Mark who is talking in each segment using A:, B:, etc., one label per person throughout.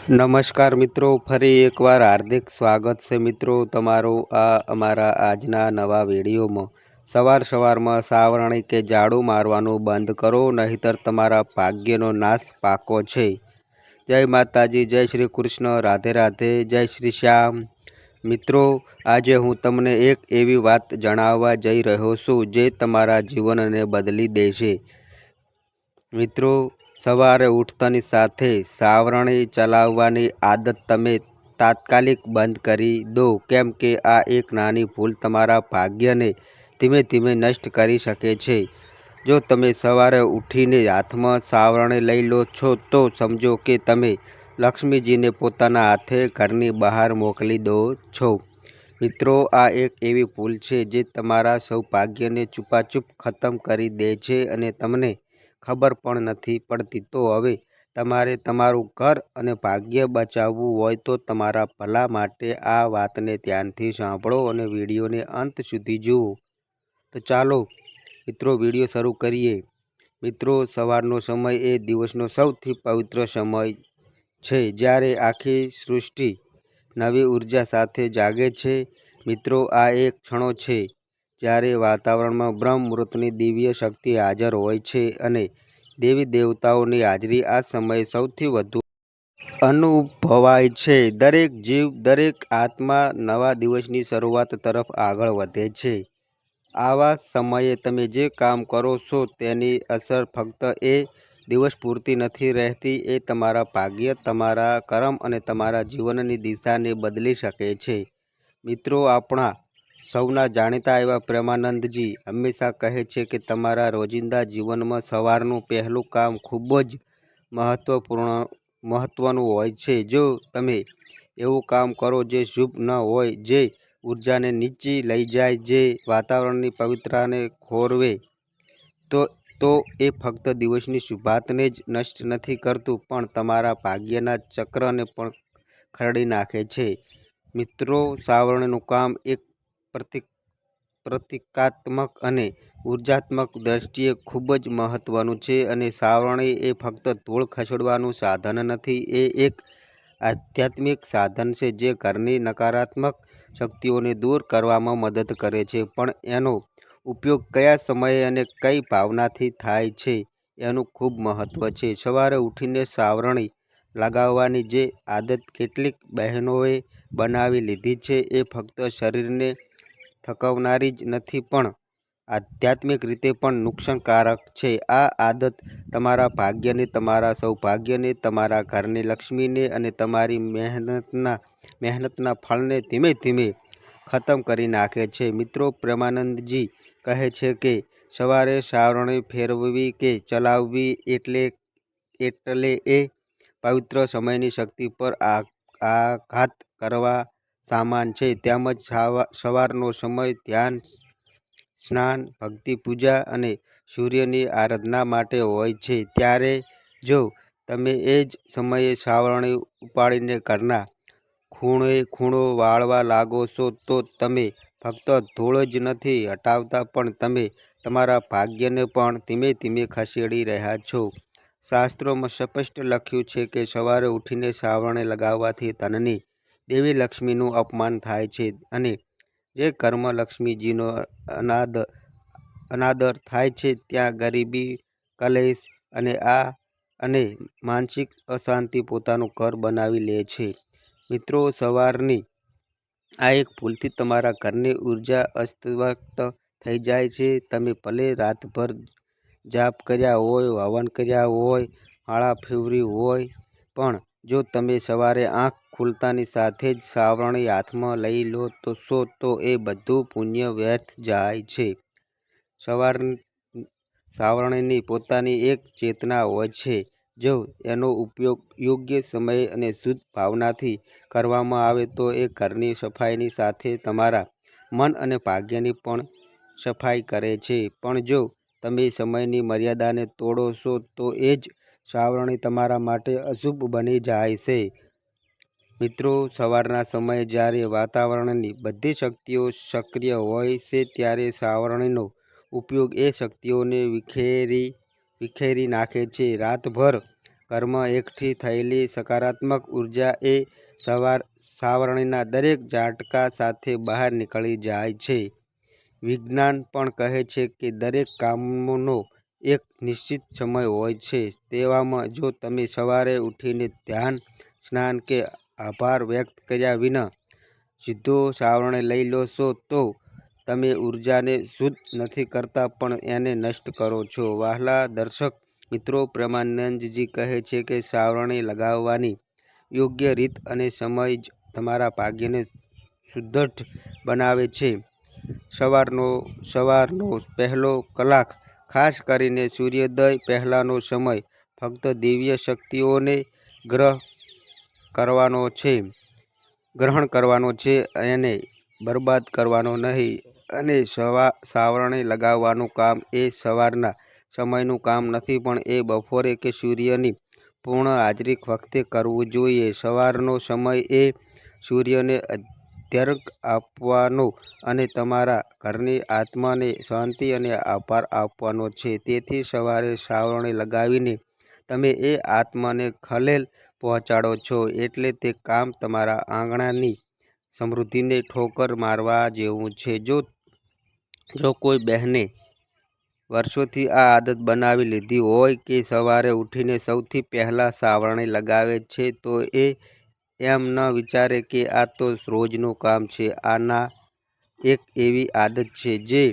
A: નમસ્કાર મિત્રો, ફરી એકવાર હાર્દિક સ્વાગત છે મિત્રો તમારું આ અમારા આજના નવા વિડીયોમાં। સવારમાં સાવરણી કે ઝાડુ મારવાનું બંધ કરો, નહીતર તમારા ભાગ્યનો નાશ પાકો છે। જય માતાજી, જય શ્રી કૃષ્ણ, રાધે રાધે, જય શ્રી શ્યામ। મિત્રો, આજે હું તમને એક એવી વાત જણાવવા જઈ રહ્યો છું જે તમારા જીવનને બદલી દેશે। મિત્રો, સવારે ઉઠતાની સાથે સાવરણી ચલાવવાની આદત તમે તાત્કાલિક બંધ કરી દો, કેમ કે આ એક નાની ભૂલ તમારા ભાગ્યને ધીમે ધીમે નષ્ટ કરી શકે છે। જો તમે સવારે ઉઠીને હાથમાં સાવરણી લઈ લો છો તો સમજો કે તમે લક્ષ્મીજીને પોતાના હાથે ઘરની બહાર મોકલી દો છો। મિત્રો, આ એક એવી ભૂલ છે જે તમારા સૌભાગ્યને છુપાછુપ ખતમ કરી દે છે અને તમને ખબર પણ નથી પડતી। તો હવે તમારે તમારું ઘર અને ભાગ્ય બચાવવું હોય તો તમારા ભલા માટે આ વાતને ધ્યાનથી સાંભળો અને વિડીયોને અંત સુધી જુઓ। તો ચાલો મિત્રો, વિડીયો શરૂ કરીએ। મિત્રો, સવારનો સમય એ દિવસનો સૌથી પવિત્ર સમય છે, જ્યારે આખી સૃષ્ટિ નવી ઉર્જા સાથે જાગે છે। મિત્રો, આ એક ક્ષણો છે જ્યારે વાતાવરણમાં બ્રહ્મ મુહૂર્તની દિવ્ય શક્તિ હાજર હોય છે અને દેવી દેવતાઓની હાજરી આ સમયે સૌથી વધુ અનુભવાય છે। દરેક જીવ, દરેક આત્મા નવા દિવસની શરૂઆત તરફ આગળ વધે છે। આવા સમયે તમે જે કામ કરો છો તેની અસર ફક્ત એ દિવસ પૂરતી નથી રહેતી, એ તમારા ભાગ્ય, તમારા કર્મ અને તમારા જીવનની દિશાને બદલી શકે છે। મિત્રો, આપણા સૌના જાણીતા એવા પ્રેમાનંદજી હંમેશા કહે છે કે તમારા રોજિંદા જીવનમાં સવારનું પહેલું કામ ખૂબ જ મહત્વનું હોય છે। જો તમે એવું કામ કરો જે શુભ ન હોય, જે ઉર્જાને નીચે લઈ જાય, જે વાતાવરણની પવિત્રતાને ખોરવે, તો એ ફક્ત દિવસની શુભતાને જ નષ્ટ નથી કરતું, પણ તમારા ભાગ્યના ચક્રને પણ ખરડી નાખે છે। મિત્રો, સાવરણીનું કામ એક પ્રતિકાત્મક અને ઉર્જાત્મક દ્રષ્ટિએ ખૂબ જ મહત્વનું છે અને સાવરણી એ ફક્ત ધૂળ ખસેડવાનું સાધન નથી, એ એક આધ્યાત્મિક સાધન છે જે ઘરની નકારાત્મક શક્તિઓને દૂર કરવામાં મદદ કરે છે। પણ એનો ઉપયોગ કયા સમયે અને કઈ ભાવનાથી થાય છે એનું ખૂબ મહત્વ છે। સવારે ઉઠીને સાવરણી લગાવવાની જે આદત કેટલીક બહેનોએ બનાવી લીધી છે, એ ફક્ત શરીરને થકવનારી જ નથી પણ આધ્યાત્મિક રીતે પણ નુકસાનકારક છે। આ આદત તમારા ભાગ્યને, તમારા સૌભાગ્યને, તમારા ઘરની લક્ષ્મીને અને તમારી મહેનતના ફળને ધીમે ધીમે ખતમ કરી નાખે છે। મિત્રો, પ્રેમાનંદજી કહે છે કે સવારે સાવરણી ફેરવવી કે ચલાવવી એટલે એ પવિત્ર સમયની શક્તિ પર આઘાત કરવા સમાન છે। તેમજ સવારનો સમય ધ્યાન, સ્નાન, ભક્તિ, પૂજા અને સૂર્યની આરાધના માટે હોય છે। ત્યારે જો તમે એ જ સમયે સાવરણી ઉપાડીને ઘરના ખૂણો વાળવા લાગો છો તો તમે ફક્ત ધૂળ જ નથી હટાવતા, પણ તમે તમારા ભાગ્યને પણ ધીમે ધીમે ખસેડી રહ્યા છો। શાસ્ત્રોમાં સ્પષ્ટ લખ્યું છે કે સવારે ઉઠીને સાવરણી લગાવવાથી ધનની દેવી લક્ષ્મીનું અપમાન થાય છે અને જે ઘરમાં લક્ષ્મીજીનો અનાદર થાય છે ત્યાં ગરીબી, કલેશ અને માનસિક અશાંતિ પોતાનું ઘર બનાવી લે છે। મિત્રો, સવારની આ એક ભૂલથી તમારા ઘરની ઉર્જા અસ્તવ્યસ્ત થઈ જાય છે। તમે ભલે રાતભર જાપ કર્યા હોય, હવન કર્યા હોય, માળા ફેરવી હોય, પણ જો તમે સવારે આંખ ખુલતાની સાથે જ સાવરણી હાથમાં લઈ લો છો તો એ બધું પુણ્ય વ્યર્થ જાય છે। સાવરણીની પોતાની એક ચેતના હોય છે। જો એનો ઉપયોગ યોગ્ય સમયે અને શુદ્ધ ભાવનાથી કરવામાં આવે તો એ ઘરની સફાઈની સાથે તમારા મન અને ભાગ્યની પણ સફાઈ કરે છે। પણ જો તમે સમયની મર્યાદાને તોડો છો તો એ જ સાવરણી તમારા માટે અશુભ બની જાય છે। મિત્રો, સવારના સમયે જ્યારે વાતાવરણની બધી શક્તિઓ સક્રિય હોય છે ત્યારે સાવરણીનો ઉપયોગ એ શક્તિઓને વિખેરી નાખે છે। રાતભર ઘરમાં એકઠી થયેલી સકારાત્મક ઉર્જા એ સાવરણીના દરેક ઝાટકા સાથે બહાર નીકળી જાય છે. વિજ્ઞાન પણ કહે છે કે દરેક કામનો એક નિશ્ચિત સમય હોય છે. તેવામાં જો તમે સવારે ઉઠીને ધ્યાન, સ્નાન કે આભાર વ્યક્ત કર્યા વિના સીધો સાવરણે લઈ લો છો તો તમે ઉર્જાને શુદ્ધ નથી કરતા પણ એને નષ્ટ કરો છો. વહાલા દર્શક મિત્રો, પ્રેમાનંદજી કહે છે કે સાવરણી લગાવવાની યોગ્ય રીત અને સમય જ તમારા ભાગ્યને સુદૃઢ બનાવે છે. સવારનો પહેલો કલાક, ખાસ કરીને સૂર્યોદય પહેલાંનો સમય, ફક્ત દિવ્ય શક્તિઓને ગ્રહણ કરવાનો છે એને બરબાદ કરવાનો નહીં. અને સાવરણી લગાવવાનું કામ એ સવારના સમયનું કામ નથી પણ એ બપોરે કે સૂર્યની પૂર્ણ હાજરી વખતે કરવું જોઈએ. સવારનો સમય એ સૂર્યને અર્ઘ્ય આપવાનો અને તમારા ઘરની આત્માને શાંતિ અને આભાર આપવાનો છે. તેથી સવારે સાવરણી લગાવીને તમે એ આત્માને ખલેલ પહોંચાડો છો એટલે તે કામ તમારા આંગણાની સમૃદ્ધિને ઠોકર મારવા જેવું છે. જો કોઈ બહેને વર્ષોથી આ આદત બનાવી લીધી હોય કે સવારે ઉઠીને સૌથી પહેલાં સાવરણી લગાવે છે તો એ એમ ન વિચારે કે આ તો રોજનું કામ છે. આના એક એવી આદત છે જે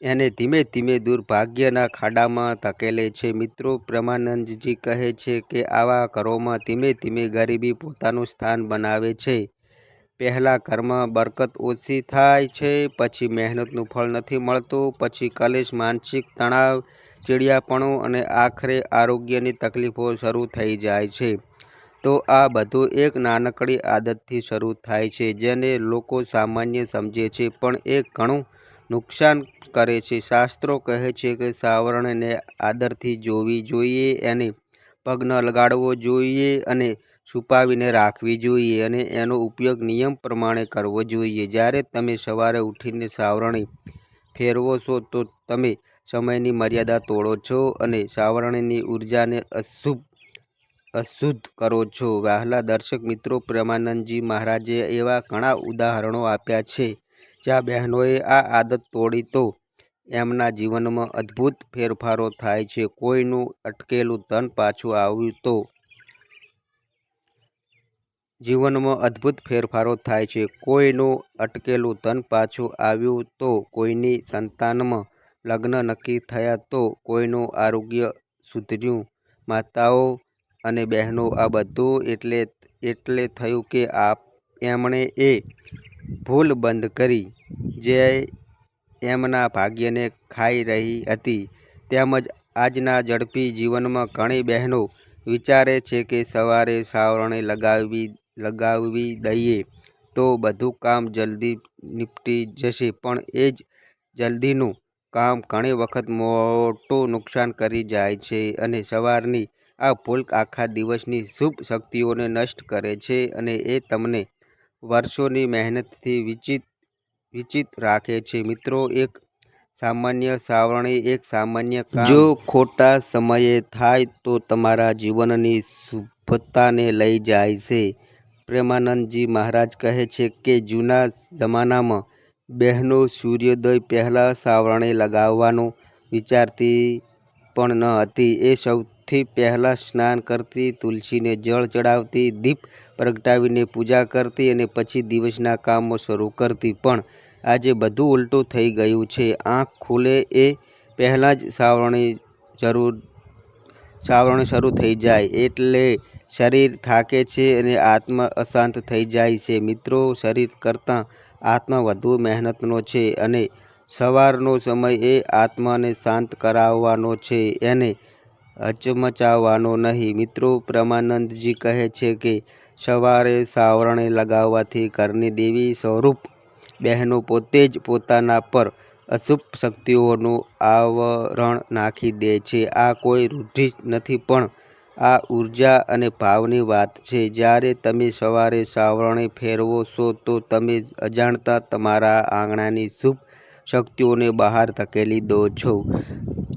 A: એને ધીમે ધીમે દુર્ભાગ્યના ખાડામાં ધકેલે છે. મિત્રો, પ્રેમાનંદજી કહે છે કે આવા ઘરોમાં ધીમે ધીમે ગરીબી પોતાનું સ્થાન બનાવે છે. પહેલાં ઘરમાં બરકત ઓછી થાય છે, પછી મહેનતનું ફળ નથી મળતું, પછી કલેશ, માનસિક તણાવ, ચીડિયાપણું અને આખરે આરોગ્યની તકલીફો શરૂ થઈ જાય છે. તો આ બધું એક નાનકડી આદતથી શરૂ થાય છે જેને લોકો સામાન્ય સમજે છે પણ એ ઘણું નુકસાન કરે છે. શાસ્ત્રો કહે છે કે સાવરણીને આદરથી જોવી જોઈએ, એને પગ ન લગાડવો જોઈએ અને છુપાવીને રાખવી જોઈએ અને એનો ઉપયોગ નિયમ પ્રમાણે કરવો જોઈએ. જ્યારે તમે સવારે ઉઠીને સાવરણી ફેરવો છો તો તમે સમયની મર્યાદા તોડો છો અને સાવરણીની ઉર્જાને અશુદ્ધ કરો છો. વહાલા દર્શક મિત્રો, પ્રેમાનંદજી મહારાજે એવા ઘણા ઉદાહરણો આપ્યા છે જ્યાં બહેનોએ આ આદત તોડી તો એમના જીવનમાં અદ્ભુત ફેરફારો થાય છે. કોઈનું અટકેલું ધન પાછું આવ્યું તો કોઈની સંતાનમાં લગ્ન નક્કી થયા તો કોઈનું આરોગ્ય સુધર્યું. માતાઓ અને બહેનો, આ બધું એટલે થયું કે એમણે એ ભૂલ બંધ કરી જે એમના ભાગ્યને ખાઈ રહી હતી. તેમજ આજના ઝડપી જીવનમાં ઘણી બહેનો વિચારે છે કે સવારે સાવરણી લગાવી દઈએ તો બધું કામ જલ્દી નીપટી જશે પણ એ જ જલ્દીનું કામ ઘણી વખત મોટું નુકસાન કરી જાય છે અને સવારની આ ભૂલ આખા દિવસની શુભ શક્તિઓને નષ્ટ કરે છે અને એ તમને વર્ષોની મહેનતથી વંચિત રાખે છે. મિત્રો, એક સામાન્ય સાવરણી એક સામાન્ય કામ જો ખોટા સમયે થાય તો તમારા જીવનની શુભતાને લઈ જાય છે. પ્રેમાનંદજી મહારાજ કહે છે કે જૂના જમાનામાં બહેનો સૂર્યોદય પહેલાં સાવરણી લગાવવાનું વિચારતી પણ ન હતી. એ સૌથી પહેલાં સ્નાન કરતી, તુલસીને જળ ચડાવતી, દીપ પ્રગટાવીને પૂજા કરતી અને પછી દિવસના કામો શરૂ કરતી. પણ આજે બધું ઉલટું થઈ ગયું છે. આંખ ખુલે એ પહેલાં જ સાવરણી શરૂ થઈ જાય એટલે શરીર થાકે છે અને આત્મા અશાંત થઈ જાય છે. મિત્રો, શરીર કરતાં આત્મા વધુ મહેનતનો છે અને સવારનો સમય એ આત્માને શાંત કરાવવાનો છે, એને હચમચાવવાનો નહીં. મિત્રો, પ્રેમાનંદજી કહે છે કે સવારે સાવરણી લગાવવાથી ઘરની દેવી સ્વરૂપ બહેનો પોતે જ પોતાના પર અશુભ શક્તિઓનું આવરણ નાખી દે છે. આ કોઈ રૂઢિ નથી પણ આ ઉર્જા અને ભાવની વાત છે. જ્યારે તમે સવારે સાવરણી ફેરવો છો તો તમે અજાણતા તમારા આંગણાની શુભ શક્તિઓને બહાર ધકેલી દો છો.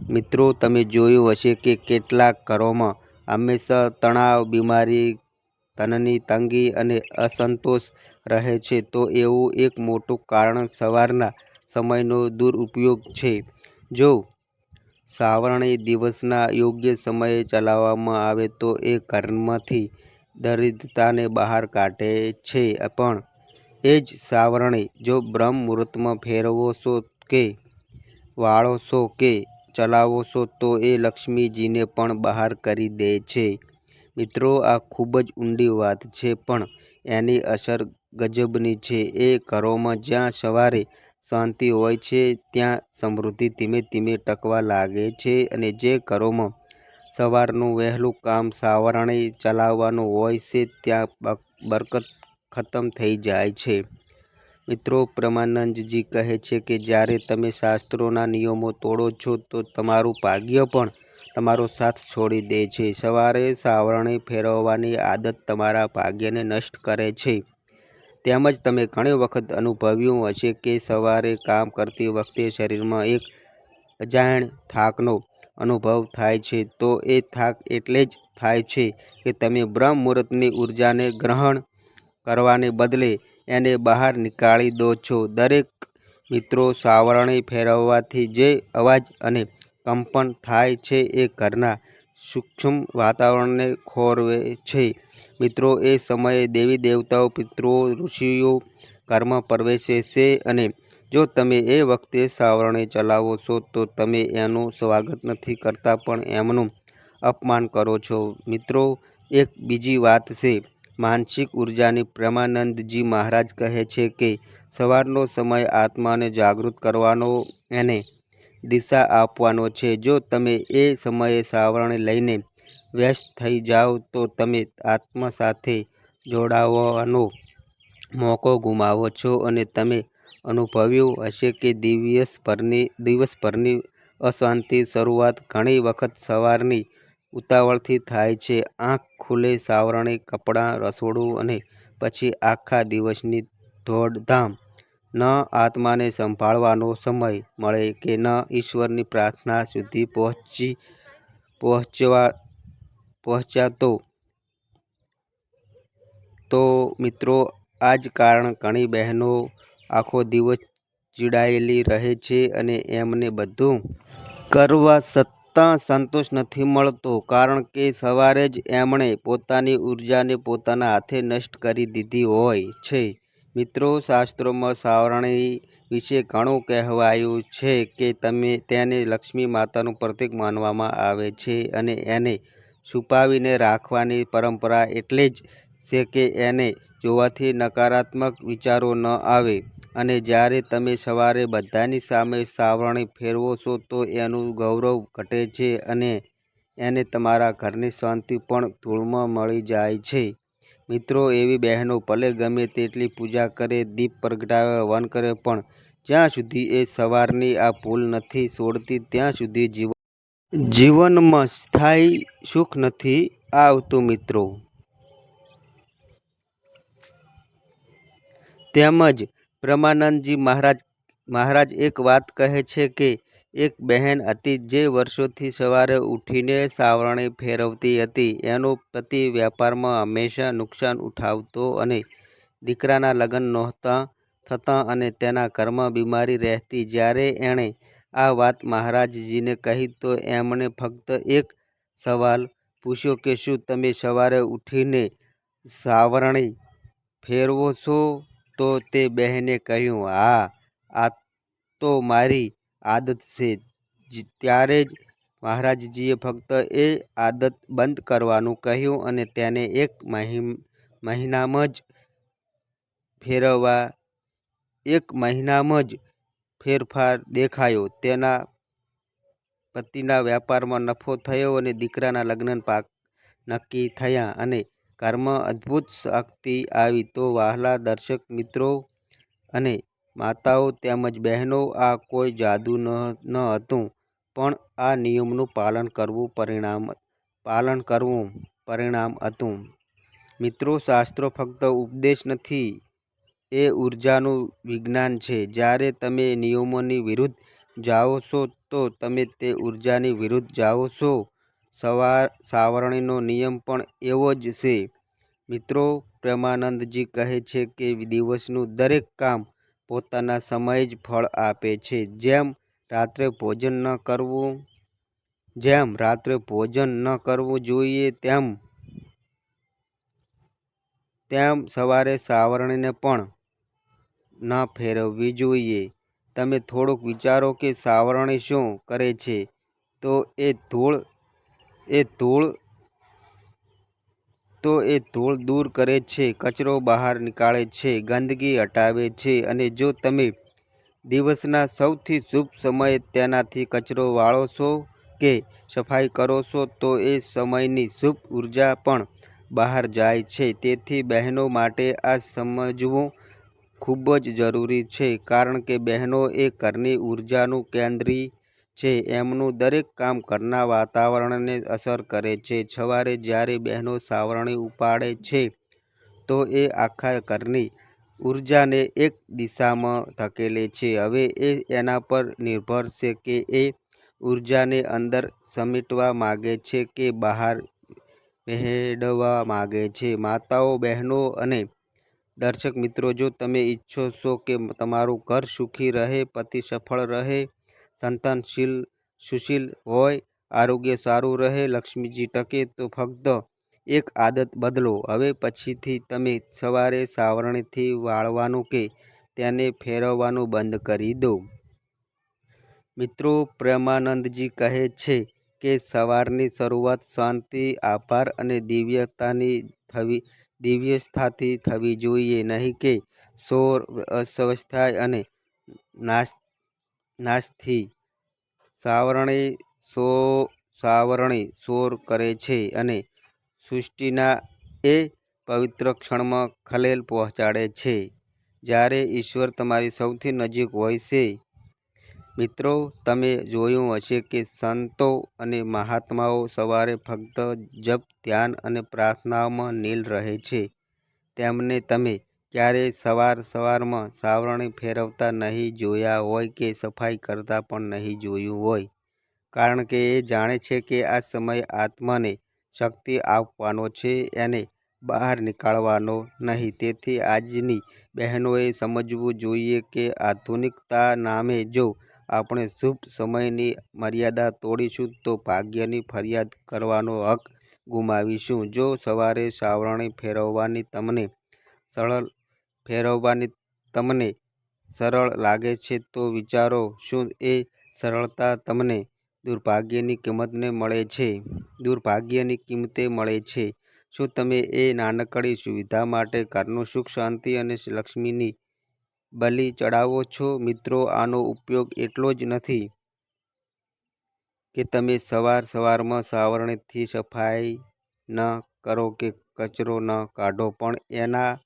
A: મિત્રો, તમે જોયું હશે કે કેટલાક ઘરોમાં હંમેશા તણાવ, બીમારી, ધનની તંગી અને અસંતોષ રહે છે, તો એવું એક મોટું કારણ સવારના સમયનો દુરુપયોગ છે. જો સાવરણી દિવસના યોગ્ય સમયે ચલાવવામાં આવે તો એ ઘરમાંથી દરિદ્રતાને બહાર કાઢે છે. પણ એ જ સાવરણી જો બ્રહ્મ મુહૂર્તમાં ફેરવો છો કે વાળો છો કે ચલાવો છો તો એ લક્ષ્મીજીને પણ બહાર કરી દે છે. મિત્રો, આ ખૂબ જ ઊંડી વાત છે, પણ એની અસર ગજબની છે. એ ઘરોમાં જ્યાં સવારે શાંતિ હોય છે ત્યાં સમૃદ્ધિ ધીમે ધીમે ટકવા લાગે છે, અને જે ઘરોમાં સવારનું વહેલું કામ સાવરણી ચલાવવાનું હોય છે ત્યાં બરકત ખતમ થઈ જાય છે. મિત્રો, બ્રહ્માનંદજી કહે છે કે જ્યારે તમે શાસ્ત્રોના નિયમો તોડો છો તો તમારું ભાગ્ય પણ તમારો સાથ છોડી દે છે. સવારે સાવરણી ફેરવવાની આદત તમારા ભાગ્યને નષ્ટ કરે છે. તેમજ તમે ઘણી વખત અનુભવ્યું હશે કે સવારે કામ કરતી વખતે શરીરમાં એક અજાણ થાકનો અનુભવ થાય છે. તો એ થાક એટલે જ થાય છે કે તમે બ્રહ્મ મુહૂર્તની ઉર્જાને ગ્રહણ કરવાને બદલે એને બહાર નીકાળી દો છો. દરેક મિત્રો, સાવરણી ફેરવવાથી જે અવાજ અને કંપન થાય છે એ ઘરના સૂક્ષ્મ વાતાવરણને ખોરવે છે. મિત્રો, એ સમયે દેવી દેવતાઓ, પિતૃઓ, ઋષિઓ ઘરમાં પ્રવેશે છે, અને જો તમે એ વખતે સાવરણી ચલાવો છો તો તમે એનું સ્વાગત નથી કરતા પણ એમનું અપમાન કરો છો. મિત્રો, એક બીજી વાત છે માનસિક ઉર્જાની. બ્રહ્માનંદજી મહારાજ કહે છે કે સવારનો સમય આત્માને જાગૃત કરવાનો, એને દિશા આપવાનો છે. જો તમે એ સમયે સાવરણી લઈને વ્યસ્ત થઈ જાઓ તો તમે આત્મા સાથે જોડાવાનો મોકો ગુમાવો છો, અને તમે અનુભવ્યું હશે કે દિવસભરની અશાંતિ શરૂઆત ઘણી વખત સવારની ઉતાવળથી થાય છે. આંખ ખુલે, સાવરણી, કપડાં, રસોડું અને પછી આખા દિવસની દોડધામ. ન આત્માને સંભાળવાનો સમય મળે કે ન ઈશ્વરની પ્રાર્થના સુધી પહોંચ્યા. તો મિત્રો, આ જ કારણ ઘણી બહેનો આખો દિવસ ચીડાયેલી રહે છે અને એમને બધું કરવા છતાં સંતોષ નથી મળતો, કારણ કે સવારે જ એમણે પોતાની ઉર્જાને પોતાના હાથે નષ્ટ કરી દીધી હોય છે. મિત્રો, શાસ્ત્રોમાં સાવરણી વિશે ઘણું કહેવાયું છે કે તેને લક્ષ્મી માતાનું પ્રતીક માનવામાં આવે છે, અને એને છુપાવીને રાખવાની પરંપરા એટલે જ છે કે એને જોવાથી નકારાત્મક વિચારો ન આવે. અને જ્યારે તમે સવારે બધાની સામે સાવરણી ફેરવો છો તો એનું ગૌરવ ઘટે છે, અને એને તમારા ઘરની શાંતિ પણ ધૂળમાં મળી જાય છે. મિત્રો, એવી બહેનો ભલે ગમે તેટલી પૂજા કરે, દીપ પ્રગટાવે, હવન કરે, પણ જ્યાં સુધી એ સવારની આ ભૂલ નથી છોડતી ત્યાં સુધી જીવનમાં સ્થાયી સુખ નથી આવતું. મિત્રો, તેમજ બ્રહ્માનંદજી મહારાજ એક વાત કહે છે કે એક બહેન હતી જે વર્ષોથી સવારે ઉઠીને સાવરણી ફેરવતી હતી. એનો પતિ વેપારમાં હંમેશા નુકસાન ઉઠાવતો, અને દીકરાના લગ્ન નહોતા થતા, અને તેના ઘરમાં બીમારી રહેતી. જ્યારે એણે આ વાત મહારાજજીને કહી તો એમણે ફક્ત એક સવાલ પૂછ્યો કે શું તમે સવારે ઉઠીને સાવરણી ફેરવો છો? તો તે બહેને કહ્યું, હા, આ તો મારી આદત છે. ત્યારે જ મહારાજજીએ ફક્ત એ આદત બંધ કરવાનું કહ્યું, અને તેને એક મહિનામાં જ ફેરફાર દેખાયો. તેના પતિના વેપારમાં નફો થયો, અને દીકરાના લગ્ન નક્કી થયા, અને ઘરમાં અદ્ભુત શક્તિ આવી. તો વહાલા દર્શક મિત્રો અને માતાઓ તેમજ બહેનો, આ કોઈ જાદુ ન હતું, પણ આ નિયમનું પાલન કરવું પરિણામ હતું. મિત્રો, શાસ્ત્રો ફક્ત ઉપદેશ નથી, એ ઉર્જાનું વિજ્ઞાન છે. જ્યારે તમે નિયમોની વિરુદ્ધ જાઓ છો તો તમે તે ઉર્જાની વિરુદ્ધ જાઓ છો. સાવરણીનો નિયમ પણ એવો જ છે. મિત્રો, પ્રેમાનંદજી કહે છે કે દિવસનું દરેક કામ પોતાના સમયે જ ફળ આપે છે. જેમ રાત્રે ભોજન ન કરવું જોઈએ, તેમ સવારે સાવરણીને પણ ન ફેરવવી જોઈએ. તમે થોડુંક વિચારો કે સાવરણી શું કરે છે? તો એ ધૂળ દૂર કરે છે, કચરો બહાર નીકાળે છે, ગંદકી હટાવે છે અને જો તમે દિવસના સૌથી શુભ સમયે તેનાથી કચરો વાળો છો કે સફાઈ કરો છો તો એ સમયની શુભ ઉર્જા પણ બહાર જાય છે. તેથી બહેનો માટે આ સમજવું ખૂબ જ જરૂરી છે, કારણ કે બહેનો એ ઘરની ઉર્જાનું કેન્દ્ર છે. એમનું દરેક કામ ઘરના વાતાવરણને અસર કરે છે. સવારે જ્યારે બહેનો સાવરણી ઉપાડે છે તો એ આખા ઘરની ઉર્જાને એક દિશામાં ધકેલે છે. હવે એ એના પર નિર્ભર છે કે એ ઉર્જાને અંદર સમેટવા માગે છે કે બહાર વહેવડાવવા માગે છે. માતાઓ, બહેનો અને દર્શક મિત્રો, જો તમે ઈચ્છો છો કે તમારું ઘર સુખી રહે, પતિ સફળ રહે, સંતાન સુશીલ હોય, આરોગ્ય સારું રહે, લક્ષ્મીજી ટકે, તો ફક્ત એક આદત બદલો. હવે પછીથી તમે સવારે સાવરણીથી વાળવાનું કે તેને ફેરવવાનું બંધ કરી દો. મિત્રો, પ્રેમાનંદજી કહે છે કે સવારની શરૂઆત શાંતિ, આભાર અને દિવ્યતાથી થવી જોઈએ, નહીં કે શોર, અસ્વસ્થતા અને નાશથી. સાવરણી શોર કરે છે અને સૃષ્ટિના એ પવિત્ર ક્ષણમાં ખલેલ પહોંચાડે છે, જ્યારે ઈશ્વર તમારી સૌથી નજીક હોય છે. મિત્રો, તમે જોયું હશે કે સંતો અને મહાત્માઓ સવારે ફક્ત જપ, ધ્યાન અને પ્રાર્થનામાં લીન રહે છે. તેમને તમે ક્યારેય સવારમાં સાવરણી ફેરવતા નહીં જોયા હોય કે સફાઈ કરતા પણ નહીં જોયું હોય, કારણ કે એ જાણે છે કે આ સમય આત્માને શક્તિ આપવાનો છે, એને બહાર નીકાળવાનો નહીં. તેથી આજની બહેનોએ સમજવું જોઈએ કે આધુનિકતા નામે જો આપણે શુભ સમયની મર્યાદા તોડીશું તો ભાગ્યની ફરિયાદ કરવાનો હક ગુમાવીશું. જો સવારે સાવરણી ફેરવવાની તમને સરળ લાગે છે તો વિચારો, શું એ સરળતા તમને દુર્ભાગ્યની કિંમતે મળે છે? શું તમે એ નાનકડી સુવિધા માટે ઘરનું સુખ, શાંતિ અને લક્ષ્મીની બલિ ચડાવો છો? મિત્રો, આનો ઉપયોગ એટલો જ નથી કે તમે સવારમાં સાવરણીથી સફાઈ ન કરો કે કચરો ન કાઢો, પણ એના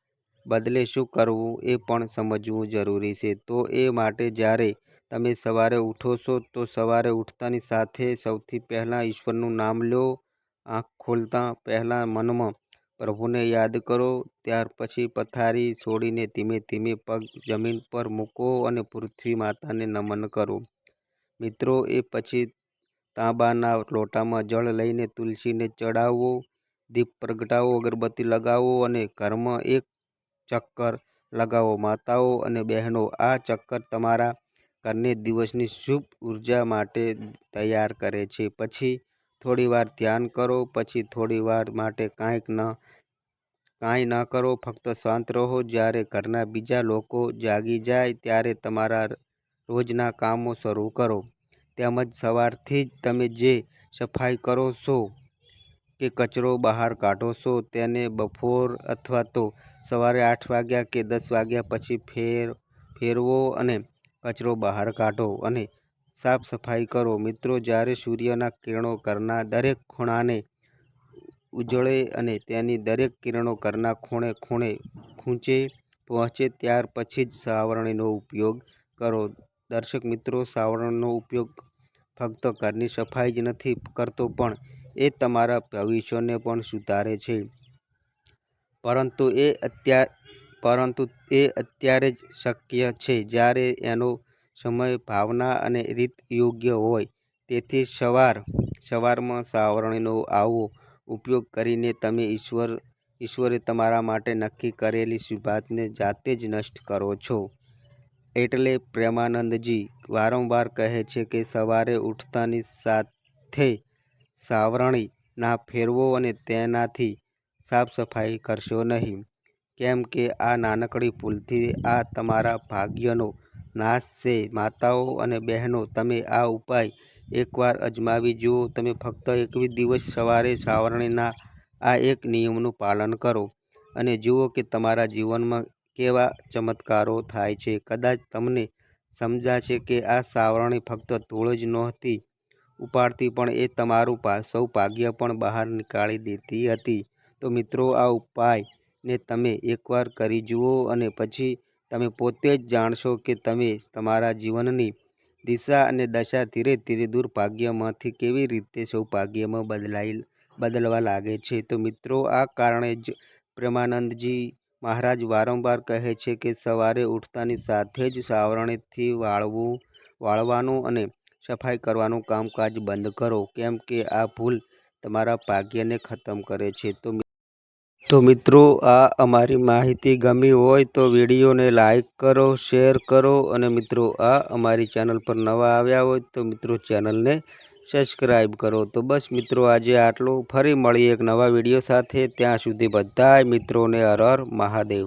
A: બદલે શું કરવું એ પણ સમજવું જરૂરી છે. તો એ માટે જ્યારે તમે સવારે ઉઠો છો તો સવારે ઉઠતાની સાથે સૌથી પહેલાં ઈશ્વરનું નામ લો. આંખ ખોલતા પહેલાં મનમાં પ્રભુને યાદ કરો. ત્યાર પછી પથારી છોડીને ધીમે ધીમે પગ જમીન પર મૂકો અને પૃથ્વી માતાને નમન કરો. મિત્રો, એ પછી તાંબાના લોટામાં જળ લઈને તુલસીને ચડાવો, દીપ પ્રગટાવો, અગરબત્તી લગાવો અને ઘરમાં એક ચક્કર લગાવો. માતાઓ અને બહેનો, આ ચક્કર તમારા ઘરને દિવસની શુભ ઉર્જા માટે તૈયાર કરે છે. પછી થોડીવાર ધ્યાન કરો, પછી થોડીવાર માટે કાંઈ ન કરો, ફક્ત શાંત રહો. જ્યારે ઘરના બીજા લોકો જાગી જાય ત્યારે તમારા રોજના કામો શરૂ કરો. તેમજ સવારથી જ તમે જે સફાઈ કરો છો કે કચરો બહાર કાઢો છો તેને બપોર અથવા તો સવારે 8 વાગ્યા કે 10 વાગ્યા પછી ફેરવો અને કચરો બહાર કાઢો અને સાફ સફાઈ કરો. મિત્રો, જ્યારે સૂર્યના કિરણો ઘરના દરેક ખૂણાને ઉજળે અને તેની દરેક કિરણો ઘરના ખૂંચે પહોંચે ત્યાર પછી જ સાવરણીનો ઉપયોગ કરો. દર્શક મિત્રો, સાવરણીનો ઉપયોગ ફક્ત ઘરની સફાઈ જ નથી કરતો, પણ એ તમારા ભવિષ્યને પણ સુધારે છે. પરંતુ એ અત્યારે જ શક્ય છે જ્યારે એનો સમય, ભાવના અને રીત યોગ્ય હોય. તેથી સવારમાં સાવરણીનો આવો ઉપયોગ કરીને તમે ઈશ્વરે તમારા માટે નક્કી કરેલી શુભતાને જાતે જ નષ્ટ કરો છો. એટલે પ્રેમાનંદજી વારંવાર કહે છે કે સવારે ઉઠતાની સાથે સાવરણી ના ફેરવો અને તેનાથી સાફ સફાઈ કરશો નહીં, કેમ કે આ નાનકડી ભૂલથી આ તમારા ભાગ્યનો નાશ છે. માતાઓ અને બહેનો, તમે આ ઉપાય એકવાર અજમાવી જુઓ. તમે ફક્ત 21 દિવસ સવારે સાવરણીના આ એક નિયમનું પાલન કરો અને જુઓ કે તમારા જીવનમાં કેવા ચમત્કારો થાય છે. કદાચ તમને સમજાશે કે આ સાવરણી ફક્ત ધૂળ જ નહોતી ઉપાડતી, પણ એ તમારું સૌભાગ્ય પણ બહાર નીકાળી દેતી હતી. તો મિત્રો, આ ઉપાયને તમે એકવાર કરી જુઓ અને પછી તમે પોતે જ જાણશો કે તમે તમારા જીવનની દિશા અને દશા ધીરે ધીરે દુર્ભાગ્યમાંથી કેવી રીતે સૌભાગ્યમાં બદલવા લાગે છે. તો મિત્રો, આ કારણે જ પ્રેમાનંદજી મહારાજ વારંવાર કહે છે કે સવારે ઉઠતાની સાથે જ સાવરણીથી વાળવાનું અને સફાઈ કરવાનું કામકાજ બંધ કરો, કેમ કે આ ભૂલ તમારા ભાગ્યને ખતમ કરે છે. તો મિત્રો, આ અમારી માહિતી ગમી હોય તો વિડીયોને લાઈક કરો, શેર કરો અને મિત્રો, આ અમારી ચેનલ પર નવા આવ્યા હોય તો મિત્રો ચેનલને સબસ્ક્રાઈબ કરો. તો બસ મિત્રો, આજે આટલું. ફરી મળીએ એક નવા વિડીયો સાથે. ત્યાં સુધી બધાય મિત્રોને હર હર મહાદેવ.